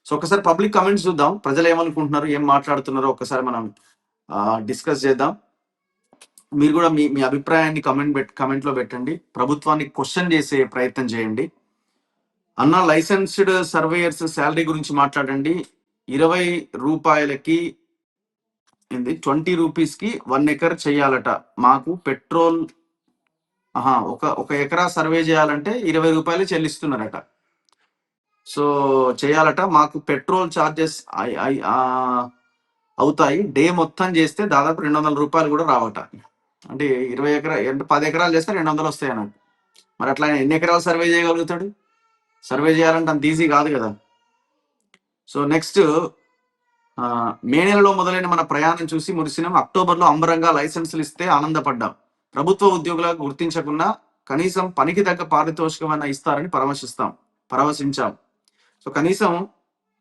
So ఒకసారి public comments చూద్దాం, ప్రజలు ఏమనుకుంటున్నారు, ఏం మాట్లాడుతున్నారో ఒకసారి మనం డిస్కస్ చేద్దాం. మీరు కూడా మీ మీ అభిప్రాయాన్ని కమెంట్ లో పెట్టండి, ప్రభుత్వాన్ని క్వశ్చన్ చేసే ప్రయత్నం చేయండి. అన్న లైసెన్స్డ్ సర్వేయర్స్ శాలరీ గురించి మాట్లాడండి. 20 రూపాయలకి 20 రూపీస్కి 1 ఎకర్ చేయాలట. మాకు పెట్రోల్ ఒక ఎకరా సర్వే చేయాలంటే 20 రూపాయలు చెల్లిస్తున్నారట. సో చేయాలట. మాకు పెట్రోల్ ఛార్జెస్ అవుతాయి. డే మొత్తం చేస్తే దాదాపు 200 రూపాయలు కూడా రావట. అంటే 20 ఎకరా 10 ఎకరాలు చేస్తే 200 వస్తాయి అన్నట్టు. మరి అట్లా ఎన్ని ఎకరాలు సర్వే చేయగలుగుతాడు? సర్వే చేయాలంటే అంత ఈజీ కాదు కదా. సో నెక్స్ట్, మే నెలలో మొదలైన మన ప్రయాణం చూసి మురిసినాం. అక్టోబర్లో అంబరంగా లైసెన్సులు ఇస్తే ఆనందపడ్డాం. ప్రభుత్వ ఉద్యోగులకు గుర్తించకుండా కనీసం పనికి తగ్గ పారితోషికమైనా ఇస్తారని పరవశించాం. సో కనీసం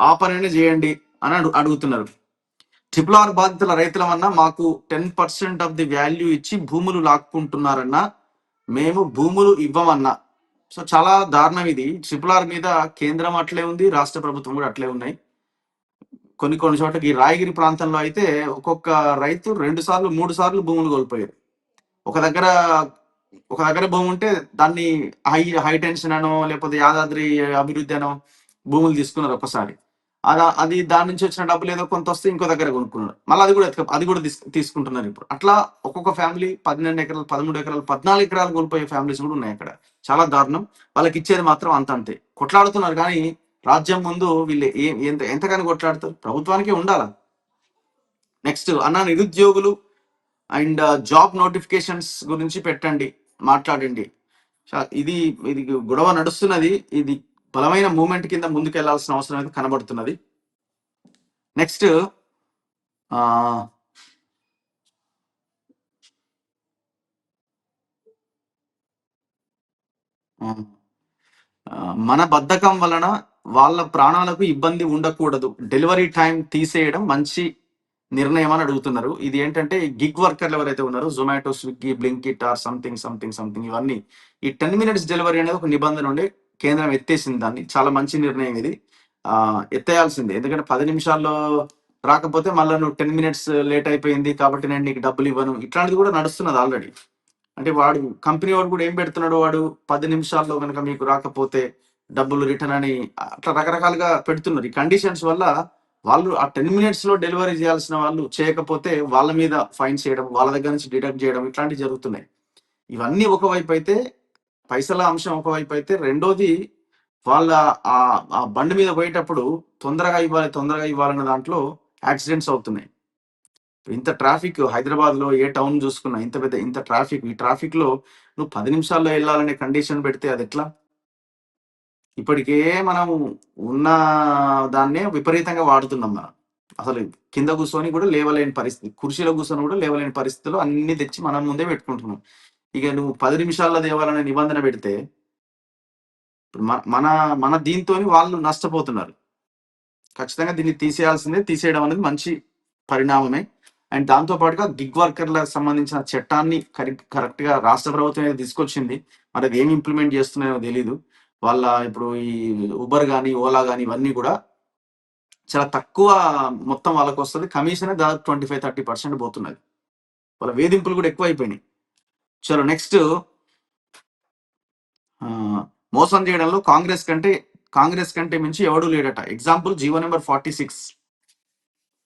ఆ పనిని చేయండి అని అడుగుతున్నారు. RRR బాధితుల రైతులమన్నా మాకు 10% ఆఫ్ ది వాల్యూ ఇచ్చి భూములు లాక్కుంటున్నారన్నా, మేము భూములు ఇవ్వమన్నా. సో చాలా దారుణం ఇది. RRR మీద కేంద్రం అట్లే ఉంది, రాష్ట్ర ప్రభుత్వం కూడా అట్లే ఉన్నాయి. కొన్ని చోట్ల ఈ రాయగిరి ప్రాంతంలో అయితే ఒక్కొక్క రైతు 2 సార్లు 3 సార్లు భూములు కోల్పోయారు. ఒక దగ్గర భూమి ఉంటే దాన్ని హై టెన్షన్ అనో లేకపోతే యాదాద్రి అభివృద్ధి అనో భూములు తీసుకున్నారు ఒకసారి. అది దాని నుంచి వచ్చిన డబ్బులు ఏదో కొంత వస్తే ఇంకో దగ్గర కొనుక్కున్నారు, మళ్ళీ అది కూడా తీసుకుంటున్నారు ఇప్పుడు. అట్లా ఒక్కొక్క ఫ్యామిలీ 12 ఎకరాలు 13 ఎకరాలు 14 ఎకరాలు కోల్పోయే ఫ్యామిలీస్ కూడా ఉన్నాయి అక్కడ. చాలా దారుణం. వాళ్ళకి ఇచ్చేది మాత్రం అంతే. కొట్లాడుతున్నారు కానీ రాజ్యం ముందు వీళ్ళు ఎంతగానో కొట్లాడుతారు. ప్రభుత్వానికే ఉండాలా. నెక్స్ట్, అన్న నిరుద్యోగులు అండ్ జాబ్ నోటిఫికేషన్స్ గురించి పెట్టండి, మాట్లాడండి. ఇది గొడవ నడుస్తున్నది. ఇది బలమైన మూమెంట్ కింద ముందుకు వెళ్లాల్సిన అవసరం అయితే కనబడుతున్నది. నెక్స్ట్, మన బద్ధకం వలన వాళ్ళ ప్రాణాలకు ఇబ్బంది ఉండకూడదు, డెలివరీ టైం తీసేయడం మంచి నిర్ణయం అని అడుగుతున్నారు. ఇది ఏంటంటే గిగ్ వర్కర్లు ఎవరైతే ఉన్నారో, Zomato, Swiggy, Blinkit or something ఇవన్నీ ఈ 10 minutes డెలివరీ అనేది ఒక నిబంధన ఉండే కేంద్రం ఎత్తేసింది దాన్ని. చాలా మంచి నిర్ణయం ఇది. ఎత్తేయాల్సిందే. ఎందుకంటే 10 నిమిషాల్లో రాకపోతే మళ్ళీ నువ్వు 10 minutes లేట్ అయిపోయింది కాబట్టి నేను నీకు డబ్బులు ఇవ్వను, ఇట్లాంటిది కూడా నడుస్తున్నది ఆల్రెడీ. అంటే వాడు కంపెనీ వాడు కూడా ఏం పెడుతున్నాడు, వాడు 10 నిమిషాల్లో కనుక మీకు రాకపోతే డబ్బులు రిటర్న్ అని అట్లా రకరకాలుగా పెడుతున్నారు. ఈ కండిషన్స్ వల్ల వాళ్ళు ఆ 10 minutes లో డెలివరీ చేయాల్సిన వాళ్ళు చేయకపోతే వాళ్ళ మీద ఫైన్ చేయడం, వాళ్ళ దగ్గర నుంచి డిడక్ట్ చేయడం, ఇట్లాంటివి జరుగుతున్నాయి. ఇవన్నీ ఒకవైపు అయితే, పైసల అంశం ఒకవైపు అయితే, రెండోది వాళ్ళ ఆ బండి మీద పోయేటప్పుడు తొందరగా ఇవ్వాలన్న దాంట్లో యాక్సిడెంట్స్ అవుతున్నాయి. ఇంత ట్రాఫిక్ హైదరాబాద్ లో ఏ టౌన్ చూసుకున్నా ఇంత ట్రాఫిక్. ఈ ట్రాఫిక్ లో నువ్వు 10 నిమిషాల్లో వెళ్ళాలనే కండిషన్ పెడితే అది ఎట్లా? ఇప్పటికే మనం ఉన్న దాన్నే విపరీతంగా వాడుతున్నాం. మనం అసలు కింద కూర్చొని కూడా లేవలేని పరిస్థితి, కుర్చీలో కూర్చొని కూడా లేవలేని పరిస్థితిలో అన్ని తెచ్చి మనం ముందే పెట్టుకుంటున్నాం. ఇక నువ్వు 10 నిమిషాల్లో దేవాలనే నిబంధన పెడితే మన దీంతో వాళ్ళు నష్టపోతున్నారు. ఖచ్చితంగా దీన్ని తీసేయడం అనేది మంచి పరిణామమే. అండ్ దాంతో పాటుగా గిగ్ వర్కర్లకు సంబంధించిన చట్టాన్ని కరెక్ట్ గా రాష్ట్ర ప్రభుత్వం తీసుకొచ్చింది. మరి అది ఏమి ఇంప్లిమెంట్ చేస్తున్నాయో తెలీదు. వాళ్ళ ఇప్పుడు ఈ ఉబర్ కానీ ఓలా కానీ ఇవన్నీ కూడా చాలా తక్కువ మొత్తం వాళ్ళకి వస్తుంది. కమిషన్ దాదాపు 25-30% పోతున్నది. వాళ్ళ వేధింపులు కూడా ఎక్కువ అయిపోయినాయి. చలో నెక్స్ట్, మోసం చేయడంలో కాంగ్రెస్ కంటే మించి ఎవడూ లేడట. Example GO number 46.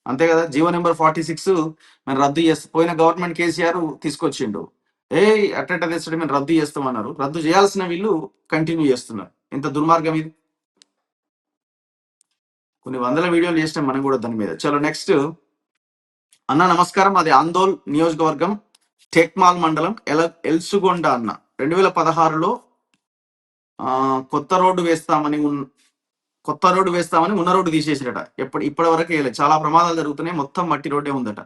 అంతే కదా, జీవో నెంబర్ 46 మనం రద్దు చేస్తాం. పోయిన గవర్నమెంట్ కేసీఆర్ తీసుకొచ్చిండు. అట్ట తెచ్చడం మేము రద్దు చేస్తామన్నారు. రద్దు చేయాల్సిన వీళ్ళు కంటిన్యూ చేస్తున్నారు. ఎంత దుర్మార్గం ఇది. కొన్ని వందల వీడియోలు చేసినాం మనం కూడా దాని మీద. చలో నెక్స్ట్, అన్న నమస్కారం, అది ఆందోళ్ నియోజకవర్గం టెక్మాల్ మండలం ఎల్సుగొండ అన్న. 2016లో కొత్త రోడ్డు వేస్తామని ఉన్న రోడ్డు తీసేసిరట. ఇప్పటి వరకు వేయలేదు. చాలా ప్రమాదాలు జరుగుతున్నాయి. మొత్తం మట్టి రోడ్డే ఉందట.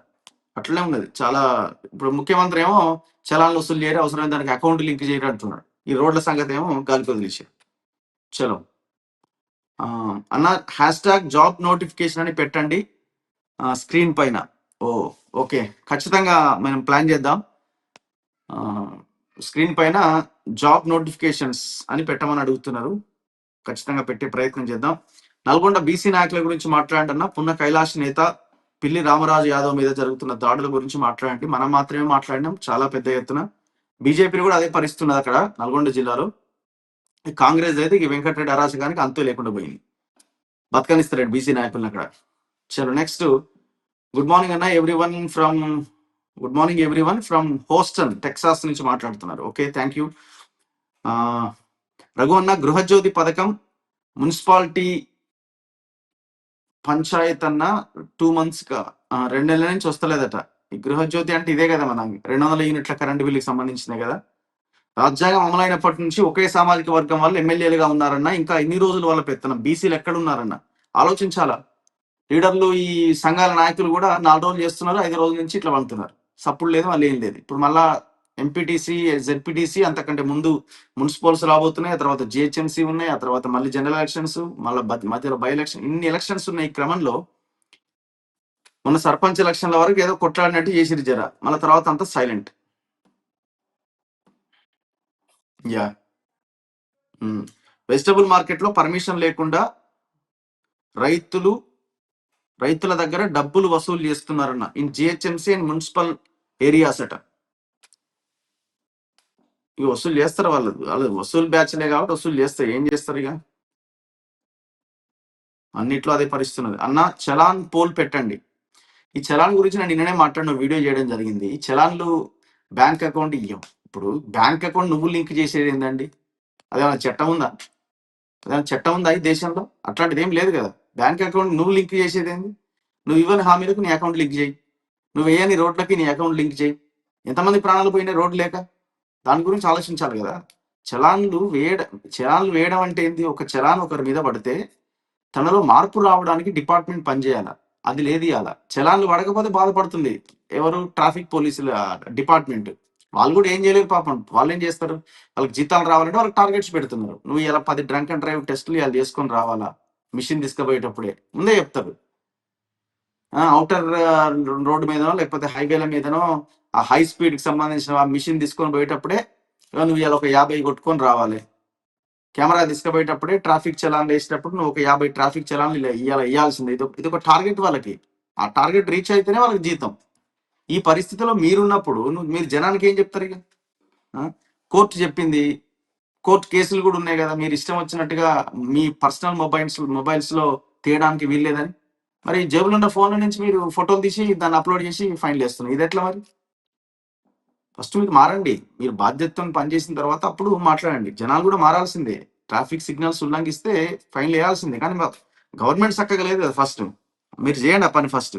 అట్లనే ఉన్నది. చాలా ఇప్పుడు ముఖ్యమంత్రి ఏమో చలాన్లు వసూలు చేయరు, అవసరమైన దానికి అకౌంట్ లింక్ చేయరు అంటున్నాడు. ఈ రోడ్ల సంగతి ఏమో గాలికి వదిలేసారు. చలో అన్న, #జాబ్ నోటిఫికేషన్ అని పెట్టండి స్క్రీన్ పైన. ఓకే, ఖచ్చితంగా మనం ప్లాన్ చేద్దాం. స్క్రీన్ పైన జాబ్ నోటిఫికేషన్స్ అని పెట్టమని అడుగుతున్నారు. ఖచ్చితంగా పెట్టే ప్రయత్నం చేద్దాం. నల్గొండ బీసీ నాయకుల గురించి మాట్లాడండి. పున్న కైలాష్ నేత పిల్లి రామరాజు యాదవ్ మీద జరుగుతున్న దాడుల గురించి మాట్లాడండి. మనం మాత్రమే మాట్లాడినాం చాలా పెద్ద ఎత్తున. బీజేపీ కూడా అదే పరిస్థితున్నది అక్కడ నల్గొండ జిల్లాలో. కాంగ్రెస్ అయితే ఈ వెంకటరెడ్డి అరాచకానికి అంతు లేకుండా పోయింది. బతకనిస్తాడు బీసీ నాయకులను అక్కడ. చలో నెక్స్ట్. గుడ్ మార్నింగ్ అన్న good morning everyone from Houston Texas నుంచి మాట్లాడుతున్నారు. Okay, thank you. రఘు అన్న, గృహజ్యోతి పథకం మున్సిపాలిటీ పంచాయత్ అన్న 2 months 2 నెలల నుంచి వస్తలేదట. ఈ గృహజ్యోతి అంటే ఇదే కదా, మన 200 యూనిట్ల కరెంటు బిల్లుకి సంబంధించిందే కదా. రాజ్యాంగం అమలైనప్పటి నుంచి ఒకే సామాజిక వర్గం వాళ్ళు ఎమ్మెల్యేలుగా ఉన్నారన్న. ఇంకా ఇన్ని రోజులు వాళ్ళ పెత్తనం. బీసీలు ఎక్కడ ఉన్నారన్న ఆలోచించాలా. లీడర్లు, ఈ సంఘాల నాయకులు కూడా 4 రోజులు చేస్తున్నారు, 5 రోజుల నుంచి ఇట్లా పండుతున్నారు. సప్పుడు లేదు, వాళ్ళు ఏం లేదు. ఇప్పుడు మళ్ళా ఎంపీటీసీ, జెడ్పీటీసీ, అంతకంటే ముందు మున్సిపల్స్ రాబోతున్నాయి, ఆ తర్వాత జిహెచ్ఎంసీ ఉన్నాయి, ఆ తర్వాత మళ్ళీ జనరల్ ఎలక్షన్స్, మళ్ళీ మధ్యలో బై ఎలక్షన్, ఇన్ని ఎలక్షన్స్ ఉన్నాయి. ఈ క్రమంలో మొన్న సర్పంచ్ ఎలక్షన్ల వరకు ఏదో కొట్లాడినట్టు చేసిరు జర, మళ్ళీ తర్వాత అంతా సైలెంట్. యా. వెజిటబుల్ మార్కెట్ లో పర్మిషన్ లేకుండా రైతుల దగ్గర డబ్బులు వసూలు చేస్తున్నారన్న in GHMC and municipal areas అట. ఇక వసూలు చేస్తారు వాళ్ళు వసూలు బ్యాచ్లే కాబట్టి వసూలు చేస్తారు. ఏం చేస్తారు ఇక, అన్నిట్లో అదే పరిస్థితున్నది అన్న. చలాన్ పోల్ పెట్టండి. ఈ చలాన్ గురించి నేను నిన్ననే మాట్లాడిన వీడియో చేయడం జరిగింది. ఈ చలాన్లు బ్యాంక్ అకౌంట్ ఇయ్యం. ఇప్పుడు బ్యాంక్ అకౌంట్ నువ్వు లింక్ చేసేది ఏందండి? అదేమన్నా చట్టం ఉందా? ఈ దేశంలో? అట్లాంటిది ఏం లేదు కదా. బ్యాంక్ అకౌంట్ నువ్వు లింక్ చేసేది ఏంది? నువ్వు ఇవ్వని హామీలకు నీ అకౌంట్ లింక్ చేయి, నువ్వు వేయని రోడ్లకి నీ అకౌంట్ లింక్ చేయి. ఎంతమంది ప్రాణాలు పోయినాయి రోడ్లు లేక? దాని గురించి ఆలోచించాలి కదా. చలాన్లు వేయడం అంటే ఏంది? ఒక చలాన్ ఒకరి మీద పడితే తనలో మార్పు రావడానికి డిపార్ట్మెంట్ పనిచేయాల, అది లేదు ఇవాళ. చలాన్లు పడకపోతే బాధపడుతుంది ఎవరు? ట్రాఫిక్ పోలీసుల డిపార్ట్మెంట్. వాళ్ళు కూడా ఏం చేయలేరు పాపం. వాళ్ళు ఏం చేస్తారు? వాళ్ళకి జీతాలు రావాలంటే వాళ్ళకి టార్గెట్స్ పెడుతున్నారు. నువ్వు ఇలా 10 డ్రంక్ అండ్ డ్రైవ్ టెస్టులు ఇలా చేసుకొని రావాలా, మిషన్ తీసుకుపోయేటప్పుడే ముందే చెప్తారు. అవుటర్ రోడ్డు మీదనో లేకపోతే హైవేల మీదనో ఆ హై స్పీడ్ కి సంబంధించిన ఆ మిషన్ తీసుకొని పోయేటప్పుడే నువ్వు ఇలా ఒక 50 కొట్టుకొని రావాలి. కెమెరా తీసుకుపోయేటప్పుడే ట్రాఫిక్ చలాన్లు వేసేటప్పుడు నువ్వు ఒక 50 ట్రాఫిక్ చలాన్లు ఇవ్వాల్సిందే. ఇది ఒక టార్గెట్ వాళ్ళకి. ఆ టార్గెట్ రీచ్ అయితేనే వాళ్ళకి జీతం. ఈ పరిస్థితిలో మీరున్నప్పుడు మీరు జనానికి ఏం చెప్తారు ఇక? కోర్టు చెప్పింది, కోర్టు కేసులు కూడా ఉన్నాయి కదా, మీరు ఇష్టం వచ్చినట్టుగా మీ పర్సనల్ మొబైల్స్ లో తీయడానికి వీల్లేదని. మరి జేబులో ఉన్న ఫోన్ల నుంచి మీరు ఫోటోలు తీసి దాన్ని అప్లోడ్ చేసి ఫైన్లు వేస్తున్నారు. ఇది ఎట్లా మరి? ఫస్ట్ మీరు మారండి. మీరు బాధ్యతతో పనిచేసిన తర్వాత అప్పుడు మాట్లాడండి. జనాలు కూడా మారాల్సిందే. ట్రాఫిక్ సిగ్నల్స్ ఉల్లంఘిస్తే ఫైన్లు వేయాల్సిందే. కానీ గవర్నమెంట్ చక్కగా లేదు కదా. ఫస్ట్ మీరు చేయండి ఆ పని ఫస్ట్.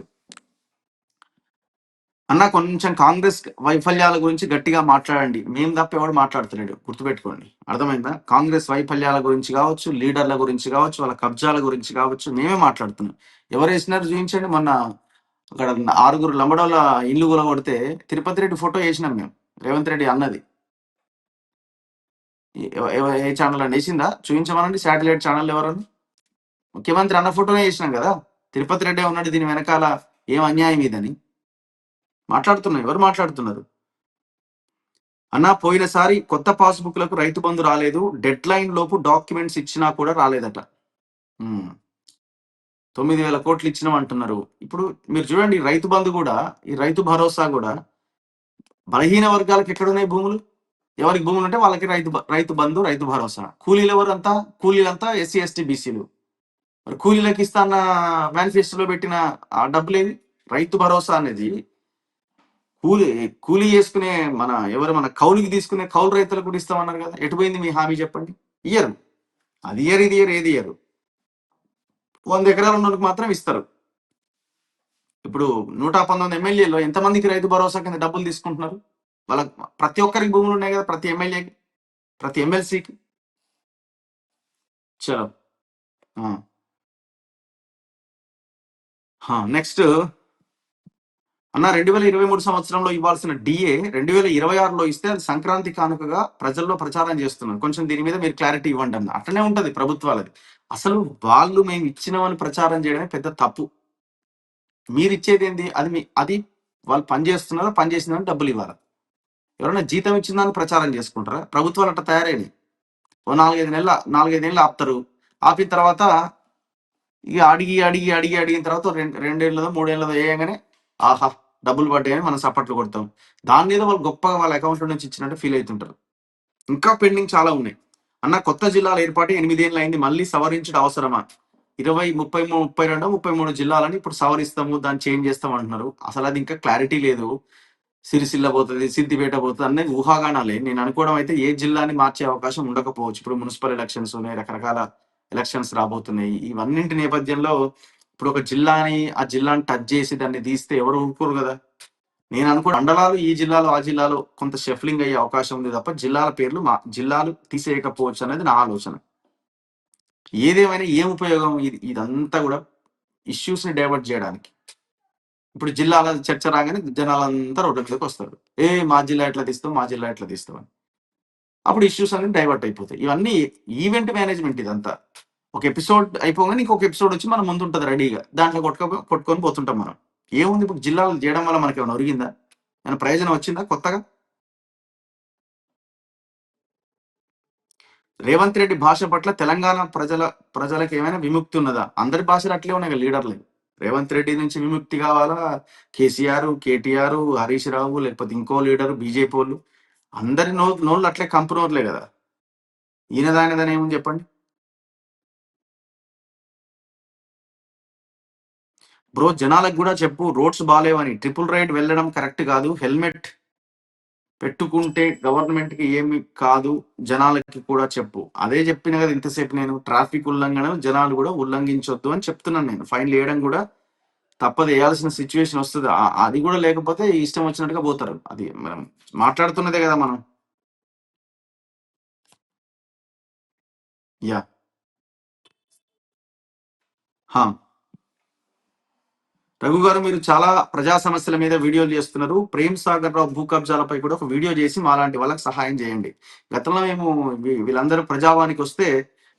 అన్న, కొంచెం కాంగ్రెస్ వైఫల్యాల గురించి గట్టిగా మాట్లాడండి. మేము తప్ప ఎవడు మాట్లాడుతున్నాడు, గుర్తుపెట్టుకోండి. అర్థమైందా? కాంగ్రెస్ వైఫల్యాల గురించి కావచ్చు, లీడర్ల గురించి కావచ్చు, వాళ్ళ కబ్జాల గురించి కావచ్చు, మేమే మాట్లాడుతున్నాం. ఎవరు వేసినారు చూపించండి. మొన్న అక్కడ 6 లంబడోళ్ళ ఇల్లు కూలగొడితే తిరుపతి రెడ్డి ఫోటో వేసినాం మేము. రేవంత్ రెడ్డి అన్నది ఏ ఛానల్ అని వేసిందా? చూపించమనండి. శాటిలైట్ ఛానల్ ఎవరని? ముఖ్యమంత్రి అన్న ఫోటోనే వేసినాం కదా. తిరుపతి రెడ్డి ఉన్నాడు దీని వెనకాల, ఏం అన్యాయం ఇదని మాట్లాడుతున్నాం. ఎవరు మాట్లాడుతున్నారు? అన్నా, పోయినసారి కొత్త పాస్బుక్లకు రైతు బంధు రాలేదు, డెడ్ లైన్ లోపు డాక్యుమెంట్స్ ఇచ్చినా కూడా రాలేదట. 9,000 కోట్లు ఇచ్చినాం అంటున్నారు. ఇప్పుడు మీరు చూడండి, రైతు బంధు కూడా, ఈ రైతు భరోసా కూడా బలహీన వర్గాలకు ఎక్కడున్నాయి భూములు? ఎవరికి భూములు ఉంటే వాళ్ళకి రైతు బంధు, రైతు భరోసా. కూలీలు ఎవరంతా? కూలీలంతా ఎస్సీ ఎస్టీ బీసీలు. మరి కూలీలకు ఇస్తాన్న మేనిఫెస్టోలో పెట్టిన ఆ డబ్బులేవి? రైతు భరోసా అనేది కూలీ చేసుకునే మన కౌలుకి తీసుకునే కౌలు రైతులకు కూడా ఇస్తామన్నారు కదా. ఎటుపోయింది మీ హామీ చెప్పండి? ఇయ్యరు. అది ఇయ్యరు, ఇది ఇయ్యరు, ఏది ఇయ్యరు. 100 ఎకరాలు ఉన్నోళ్ళకి మాత్రం ఇస్తారు. ఇప్పుడు 119 ఎమ్మెల్యేలో ఎంతమందికి రైతు భరోసా కింద డబ్బులు తీసుకుంటున్నారు? వాళ్ళకి ప్రతి ఒక్కరికి భూములు ఉన్నాయి కదా, ప్రతి ఎమ్మెల్యేకి, ప్రతి ఎమ్మెల్సీకి. చలో నెక్స్ట్ అన్న, 2023 సంవత్సరంలో ఇవ్వాల్సిన డిఏ 2026లో ఇస్తే అది సంక్రాంతి కానుకగా ప్రజల్లో ప్రచారం చేస్తున్నారు. కొంచెం దీని మీద మీరు క్లారిటీ ఇవ్వండి అన్న. అట్లనే ఉంటది ప్రభుత్వాలది. అసలు వాళ్ళు మేము ఇచ్చినామని ప్రచారం చేయడమే పెద్ద తప్పు. మీరు ఇచ్చేది ఏంది? అది వాళ్ళు పని చేస్తున్నారో, పని చేసిందని డబ్బులు ఇవ్వాలి. ఎవరైనా జీతం ఇచ్చిందని ప్రచారం చేసుకుంటారా? ప్రభుత్వాలు అట్లా తయారైనవి. ఓ 4-5 నెలలు ఆపుతారు. ఆపిన తర్వాత ఇక అడిగిన తర్వాత రెండేళ్ళదో మూడేళ్ళదో వేయగానే ఆహా డబ్బులు పడ్డాయని మనం సప్పట్లు కొడతాం. దాని మీద వాళ్ళు గొప్పగా వాళ్ళ అకౌంట్ నుంచి ఇచ్చినట్టు ఫీల్ అవుతుంటారు. ఇంకా పెండింగ్ చాలా ఉన్నాయి. అన్న కొత్త జిల్లాల ఏర్పాటు 8 ఏళ్ళు అయింది. మళ్ళీ సవరించడం అవసరమా? 20, 32, 33 జిల్లాలని ఇప్పుడు సవరిస్తాము, దాన్ని చేంజ్ చేస్తాం అంటున్నారు. అసలు అది ఇంకా క్లారిటీ లేదు. సిరిసిల్ల పోతది, సిద్దిపేట పోతది అనేది ఊహాగానాలే. నేను అనుకోవడం అయితే ఏ జిల్లాని మార్చే అవకాశం ఉండకపోవచ్చు. ఇప్పుడు మున్సిపల్ ఎలక్షన్స్ ఉన్నాయి. రకరకాల ఎలక్షన్స్ రాబోతున్నాయి. ఇవన్నింటి నేపథ్యంలో ఇప్పుడు ఒక జిల్లాని, ఆ జిల్లాని టచ్ చేసి దాన్ని తీస్తే ఎవరు ఊరుకోరు గదా! నేను అనుకో మండలాలు ఈ జిల్లాలో, ఆ జిల్లాలో కొంత షఫ్లింగ్ అయ్యే అవకాశం ఉంది తప్ప జిల్లాల పేర్లు జిల్లాలు తీసేయకపోవచ్చు అనేది నా ఆలోచన. ఏదేమైనా ఏం ఉపయోగం ఇదంతా గూడా ఇష్యూస్‌ని డైవర్ట్ జేయడానికి. ఇప్పుడు జిల్లాల చర్చ రాగానే జనాలంతా రోడ్ల మీదకొస్తారు. మా జిల్లా ఎట్లా తీస్తావు? మా జిల్లా ఎట్లా తీస్తావు? అని. అప్పుడు ఇష్యూస్ అన్నీ డైవర్ట్ అయిపోతాయి. ఇవన్నీ ఈవెంట్ మేనేజ్‌మెంట్ ఇదంతా. ఒక ఎపిసోడ్ అయిపోగానే ఇంకొక ఎపిసోడ్ వచ్చి మన ముందుంటది రెడీగా. దాంట్లో కొట్టుకొని పోతుంటాం మనం. ఏముంది ఇప్పుడు జిల్లాలు జేయడం వల్ల మనకేమైనా ఒరిగిందా? ఏమైనా ప్రయోజనం వచ్చిందా కొత్తగా? రేవంత్ రెడ్డి భాష పట్ల తెలంగాణ ప్రజలకు ఏమైనా విముక్తి ఉన్నదా? అందరి భాషలు అట్లే ఉన్నాయి కదా లీడర్లు. రేవంత్ రెడ్డి నుంచి విముక్తి కావాలా? కేసీఆర్, కేటీఆర్, హరీష్ రావు లేకపోతే ఇంకో లీడర్ బీజేపీవోళ్ళు అందరి నోళ్ళు అట్లే కంపు నోర్లే కదా! ఈయనదానిదని ఏముంది చెప్పండి? బ్రో జనాలకు కూడా చెప్పు రోడ్స్ బాలేవని. ట్రిపుల్ రైడ్ వెళ్ళడం కరెక్ట్ కాదు. హెల్మెట్ పెట్టుకుంటే గవర్నమెంట్‌కి ఏమి కాదు. జనాలకి కూడా చెప్పు. అదే చెప్పిన కదా ఇంతసేపు నేను. ట్రాఫిక్ ఉల్లంఘన జనాలు కూడా ఉల్లంఘించొద్దు అని చెప్తున్నాను నేను. ఫైన్‌లేయడం కూడా తప్పదు ఎయాల్సిన సిట్యుయేషన్ వస్తది. అది కూడా లేకపోతే ఇష్టం వచ్చినట్టుగా పోతారు. అది మనం మాట్లాడుతున్నదే కదా మనం. యాహ్! ఆ! రఘు గారు మీరు చాలా ప్రజా సమస్యల మీద వీడియోలు చేస్తున్నారు. ప్రేమ్ సాగర్ రావు భూ కబ్జాలపై కూడా ఒక వీడియో చేసి మాలాంటి వాళ్ళకి సహాయం చేయండి. గతంలో మేము వీళ్ళందరూ ప్రజావానికొస్తే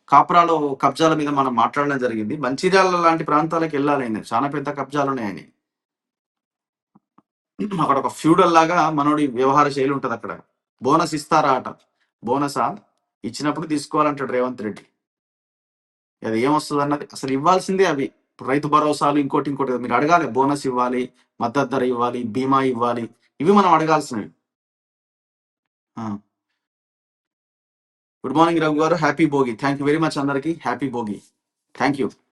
కాప్రాలో కబ్జాల మీద మనం మాట్లాడడం జరిగింది. మంచిర్యాల లాంటి ప్రాంతాలకెళ్ళాలి ఆయన. చాలా పెద్ద కబ్జాలున్నాయని. అక్కడ ఒక ఫ్యూడల్ లాగా మనోడి వ్యవహార శైలి ఉంటదక్కడ. బోనస్ ఇస్తారా అట. బోనసా? ఇచ్చినప్పుడు తీసుకోవాలంటాడు రేవంత్ రెడ్డి. అది ఏమొస్తదన్నది అసలు ఇవ్వాల్సిందే అవి. ఇప్పుడు రైతు భరోసాలు ఇంకోటి మీరు అడగాలి. బోనస్ ఇవ్వాలి, మద్దతు ధర ఇవ్వాలి, బీమా ఇవ్వాలి. ఇవి మనం అడగాల్సినవి. ఆ! Good morning Raghu garu. Happy Bhogi. Thank you very much అందరికి. హ్యాపీ భోగి. Thank you.